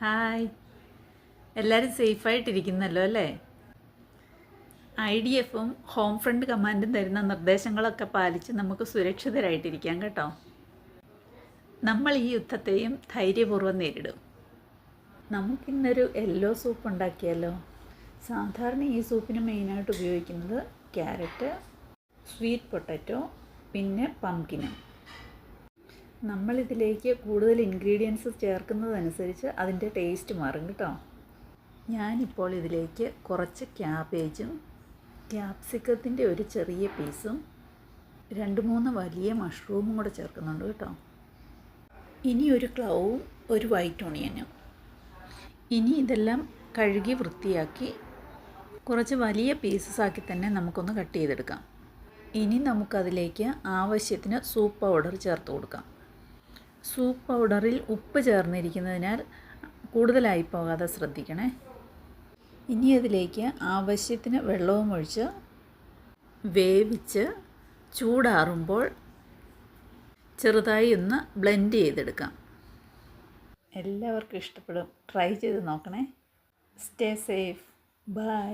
Hi, എല്ലാവരും സേഫായിട്ടിരിക്കുന്നല്ലോ അല്ലേ? IDFും home front കമാൻഡും തരുന്ന നിർദ്ദേശങ്ങളൊക്കെ പാലിച്ച് നമുക്ക് സുരക്ഷിതരായിട്ടിരിക്കാം കേട്ടോ. നമ്മൾ ഈ യുദ്ധത്തെയും ധൈര്യപൂർവ്വം നേരിടും. നമുക്കിന്നൊരു യെല്ലോ സൂപ്പ് ഉണ്ടാക്കിയാലോ? സാധാരണ ഈ സൂപ്പിന് മെയിനായിട്ട് ഉപയോഗിക്കുന്നത് ക്യാരറ്റ്, സ്വീറ്റ് പൊട്ടറ്റോ, പിന്നെ പംകിനും. നമ്മളിതിലേക്ക് കൂടുതൽ ഇൻഗ്രീഡിയൻസ് ചേർക്കുന്നതനുസരിച്ച് അതിൻ്റെ ടേസ്റ്റ് മാറും കേട്ടോ. ഞാനിപ്പോൾ ഇതിലേക്ക് കുറച്ച് ക്യാബേജും ക്യാപ്സിക്കത്തിൻ്റെ ഒരു ചെറിയ പീസും 2-3 വലിയ മഷ്റൂമും കൂടെ ചേർക്കുന്നുണ്ട് കേട്ടോ. ഇനി ഒരു ക്ലൗവും ഒരു വൈറ്റ് ഓണിയനും. ഇനി ഇതെല്ലാം കഴുകി വൃത്തിയാക്കി കുറച്ച് വലിയ പീസസാക്കി തന്നെ നമുക്കൊന്ന് കട്ട് ചെയ്തെടുക്കാം. ഇനി നമുക്കതിലേക്ക് ആവശ്യത്തിന് സൂപ്പ് പൗഡർ ചേർത്ത് കൊടുക്കാം. സൂപ്പ് പൗഡറിൽ ഉപ്പ് ചേർന്നിരിക്കുന്നതിനാൽ കൂടുതലായി പോകാതെ ശ്രദ്ധിക്കണേ. ഇനി അതിലേക്ക് ആവശ്യത്തിന് വെള്ളവും ഒഴിച്ച് വേവിച്ച് ചൂടാറുമ്പോൾ ചെറുതായി ഒന്ന് ബ്ലെൻഡ് ചെയ്തെടുക്കാം. എല്ലാവർക്കും ഇഷ്ടപ്പെടും. ട്രൈ ചെയ്ത് നോക്കണേ. Stay safe. ബൈ.